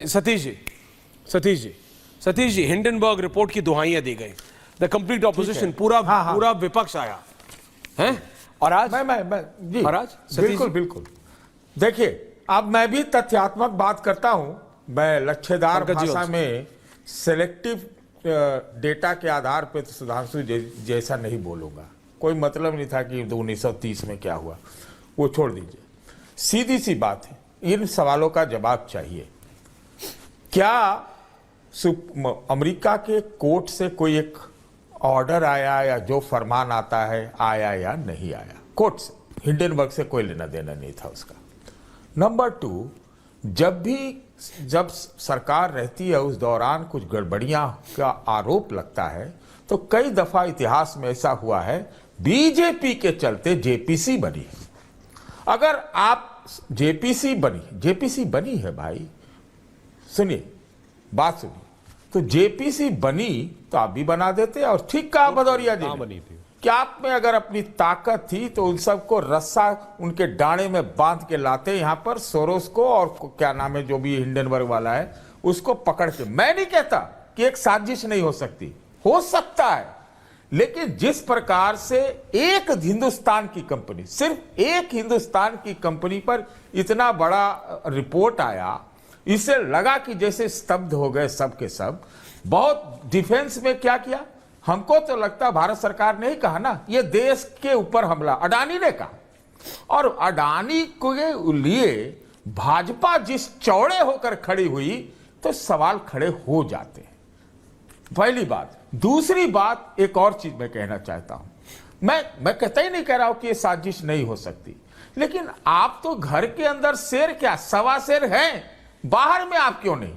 Satish ji Hindenburg report की दुहाइयां दी गई, the complete opposition, पूरा विपक्ष आया है। और आज जी और आज बिल्कुल देखिए, अब मैं भी तथ्यात्मक बात करता हूं। मैं लच्छेदार भाषा में सेलेक्टिव डेटा के आधार पर तो सुधांशु जैसा नहीं बोलूंगा। कोई मतलब नहीं था कि 1930 में क्या हुआ, वो छोड़ दीजिए। सीधी सी बात है, इन सवालों का जवाब चाहिए। क्या अमेरिका के कोर्ट से कोई एक ऑर्डर आया या जो फरमान आता है आया या नहीं आया? कोर्ट से, हिंडनबर्ग से कोई लेना देना नहीं था उसका। नंबर 2, जब सरकार रहती है उस दौरान कुछ गड़बड़ियां का आरोप लगता है तो कई दफा इतिहास में ऐसा हुआ है, बीजेपी के चलते जेपीसी बनी है। अगर आप जेपीसी बनी है भाई, सुनिए बात सुनिए, तो जेपीसी बनी तो आप भी बना देते और ठीक कहा भदौरिया जी बनी थी कि आप में अगर अपनी ताकत थी तो उन सबको रस्सा उनके डाणे में बांध के लाते यहां पर, सोरोस को और क्या नाम है जो भी हिंडनबर्ग वाला है उसको पकड़ के। मैं नहीं कहता कि एक साजिश नहीं हो सकती, हो सकता है, लेकिन जिस प्रकार से एक हिंदुस्तान की कंपनी, सिर्फ एक हिंदुस्तान की कंपनी पर इतना बड़ा रिपोर्ट आया, इससे लगा कि जैसे स्तब्ध हो गए सब के सब। बहुत डिफेंस में क्या किया, हमको तो लगता भारत सरकार ने ही कहा ना, ये देश के ऊपर हमला अडानी ने कहा, और अडानी के लिए भाजपा जिस चौड़े होकर खड़ी हुई तो सवाल खड़े हो जाते हैं, पहली बात। दूसरी बात, एक और चीज मैं कहना चाहता हूं, मैं कहता ही नहीं कह रहा हूं कि ये साजिश नहीं हो सकती, लेकिन आप तो घर के अंदर शेर क्या सवा शेर हैं, बाहर में आप क्यों नहीं?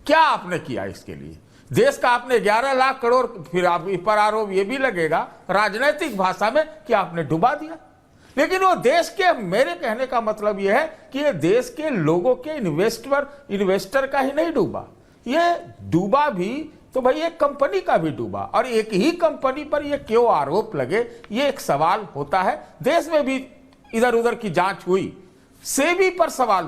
क्या आपने किया इसके लिए? देश का आपने 11 लाख करोड़, फिर आप पर आरोप ये भी लगेगा राजनीतिक भाषा में कि आपने डुबा दिया, लेकिन वो देश के, मेरे कहने का मतलब यह है कि ये देश के लोगों के इन्वेस्टर का ही नहीं डूबा, ये डूबा भी तो भाई एक कंपनी का भी डूबा, और एक ही कंपनी पर ये क्यों आरोप लगे, ये एक सवाल होता है। देश में भी इधर उधर की जांच हुई, सेबी पर सवाल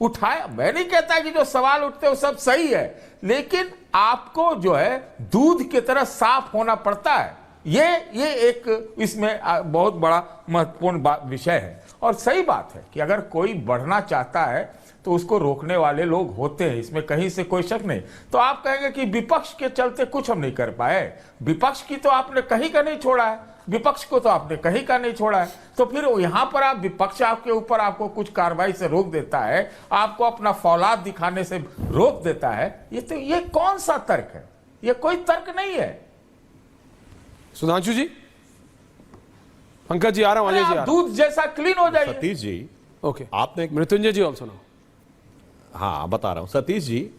उठाया। मैं नहीं कहता कि जो सवाल उठते वो सब सही है, लेकिन आपको जो है दूध की तरह साफ होना पड़ता है। ये एक इसमें बहुत बड़ा महत्वपूर्ण विषय है। और सही बात है कि अगर कोई बढ़ना चाहता है तो उसको रोकने वाले लोग होते हैं, इसमें कहीं से कोई शक नहीं। तो आप कहेंगे कि विपक्ष के चलते कुछ हम नहीं कर पाए, विपक्ष की तो आपने कहीं का नहीं छोड़ा है, विपक्ष को तो आपने कहीं का नहीं छोड़ा है, तो फिर यहां पर आप विपक्ष आपके ऊपर आपको कुछ कार्रवाई से रोक देता है, आपको अपना फौलाद दिखाने से रोक देता है, ये कौन सा तर्क है? ये कोई तर्क नहीं है। सुधांशु जी, पंकज जी आ रहा हूं, अजय जी आ रहा हूं। दूध जैसा क्लीन हो जाइए। सतीश जी, ओके, आपने मृत्युंजय जी और सुनो। हाँ बता रहा हूं सतीश जी,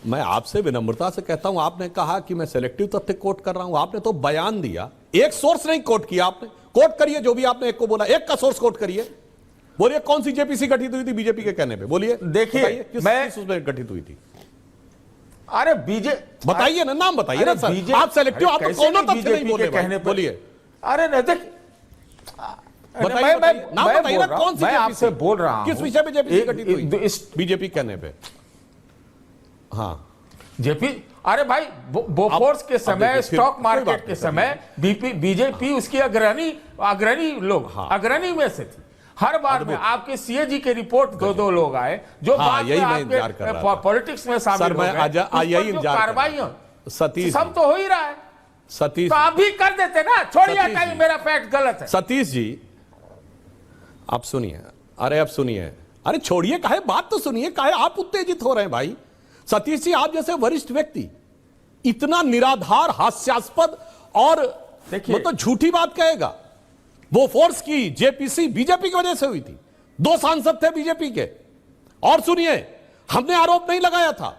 मैं आपसे विनम्रता से कहता हूं, आपने कहा कि मैं सेलेक्टिव तथ्य कोट कर रहा हूं, आपने तो बयान दिया, एक सोर्स नहीं कोट किया आपने। कोट करिए जो भी आपने एक को बोला, एक का सोर्स कोट करिए, बोलिए कौन सी जेपीसी गठित हुई थी बीजेपी के कहने पे, बोलिए। देखिए किस उसमें गठित हुई थी? अरे बताइए ना, नाम बताइए ना सर। आप सेलेक्टिव, आप कौन तथ्य नहीं बोले कहने, बोलिए। अरे नहीं, देख नाम बताइए ना, कौन सी? मैं आपसे बोल रहा हूं किस विषय पे जेपीसी गठित हुई बीजेपी कहने पे? हाँ जेपी, अरे भाई बोफोर्स के समय, स्टॉक मार्केट के समय बीजेपी उसकी अग्रणी लोग, अग्रणी में से थी। हर बार में आपके सीएजी के रिपोर्ट दो लोग आए जो बाद में आपके पॉलिटिक्स में शामिल हो गए, कार्रवाई सतीश सब तो हो ही रहा है। सतीश तो आप भी कर देते ना, छोड़िए मेरा फैक्ट गलत है। सतीश जी आप सुनिए, अरे अब सुनिए, अरे छोड़िए, काहे बात तो सुनिए, काहे आप उत्तेजित हो रहे हैं भाई? सतीश जी, आप जैसे वरिष्ठ व्यक्ति इतना निराधार, हास्यास्पद और मतलब झूठी बात कहेगा। वो फोर्स की जेपीसी बीजेपी की वजह से हुई थी, 2 सांसद थे बीजेपी के। और सुनिए, हमने आरोप नहीं लगाया था,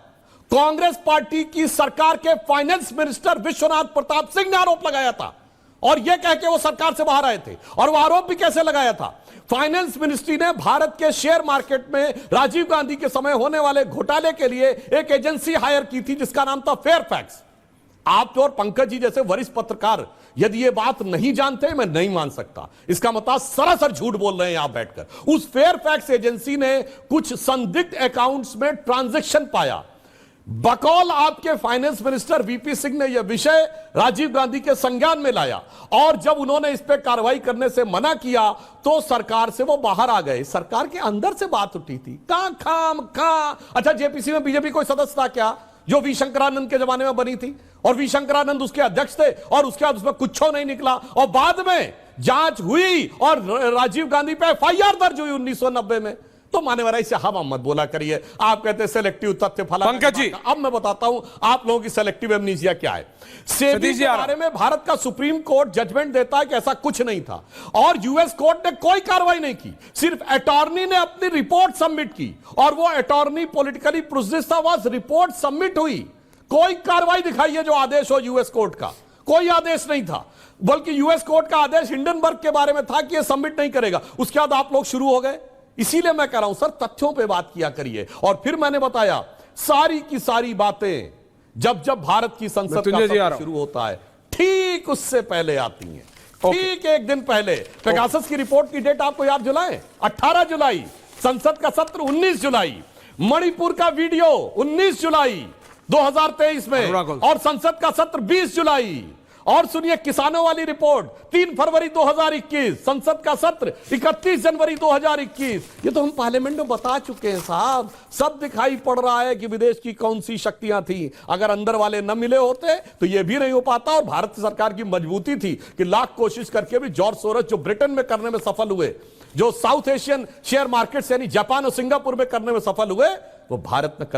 कांग्रेस पार्टी की सरकार के फाइनेंस मिनिस्टर विश्वनाथ प्रताप सिंह ने आरोप लगाया था, और यह कह के वो सरकार से बाहर आए थे। और वो आरोप भी कैसे लगाया था? फाइनेंस मिनिस्ट्री ने भारत के शेयर मार्केट में राजीव गांधी के समय होने वाले घोटाले के लिए एक एजेंसी हायर की थी जिसका नाम था फेयरफैक्स। आप तो और पंकज जी जैसे वरिष्ठ पत्रकार यदि ये बात नहीं जानते मैं नहीं मान सकता। इसका मतलब सरासर झूठ बोल रहे हैं यहां बैठकर। उस फेयरफैक्स एजेंसी ने कुछ संदिग्ध अकाउंट्स में ट्रांजैक्शन पाया। बकौल आपके फाइनेंस मिनिस्टर वीपी सिंह ने यह विषय राजीव गांधी के संज्ञान में लाया और जब उन्होंने इस पर कार्रवाई करने से मना किया तो सरकार से वो बाहर आ गए। सरकार के अंदर से बात उठी थी। कहां अच्छा, जेपीसी में बीजेपी कोई सदस्य था क्या जो वी शंकरानंद के जमाने में बनी थी और वी शंकरानंद उसके अध्यक्ष थे और उसके बाद उसमें कुछ नहीं निकला और बाद में जांच हुई और राजीव गांधी पे एफआईआर दर्ज हुई 1990 में। तो माने वाला इसे हम मत बोला करिए। आप कहते हैं सेलेक्टिव तथ्य फला। पंकज जी, अब मैं बताता हूं आप लोगों की सेलेक्टिव एमनीसिया क्या है। सेबी के बारे में भारत का सुप्रीम कोर्ट जजमेंट देता है कि ऐसा कुछ नहीं था और यूएस कोर्ट ने कोई कार्रवाई नहीं की। सिर्फ अटॉर्नी ने अपनी रिपोर्ट सबमिट की और वो अटॉर्नी पॉलिटिकली प्रोसेस था, वह रिपोर्ट सबमिट हुई। कोई कार्रवाई दिखाई है जो आदेश हो यूएस कोर्ट का, कोई आदेश नहीं था। बल्कि यूएस कोर्ट का आदेश हिंडनबर्ग के बारे में था कि यह सबमिट नहीं करेगा। उसके बाद आप लोग शुरू हो गए। इसीलिए मैं कह रहा हूं सर, तथ्यों पे बात किया करिए। और फिर मैंने बताया सारी की सारी बातें जब जब भारत की संसद का सत्र शुरू होता है ठीक उससे पहले आती हैं। ठीक एक दिन पहले पेगासस की रिपोर्ट की डेट आपको याद जुलाई 18 जुलाई, संसद का सत्र 19 जुलाई, मणिपुर का वीडियो 19 जुलाई 2023 में और संसद का सत्र 20 जुलाई। और सुनिए किसानों वाली रिपोर्ट 3 फरवरी 2021, संसद का सत्र 31 जनवरी 2021। ये तो हम पार्लियामेंट में बता चुके हैं साहब। सब दिखाई पड़ रहा है कि विदेश की कौन सी शक्तियां थी। अगर अंदर वाले न मिले होते तो ये भी नहीं हो पाता। और भारत सरकार की मजबूती थी कि लाख कोशिश करके भी जॉर्ज सोरोस जो ब्रिटेन में करने में सफल हुए, जो साउथ एशियन शेयर मार्केट यानी जापान और सिंगापुर में करने में सफल हुए, वो भारत में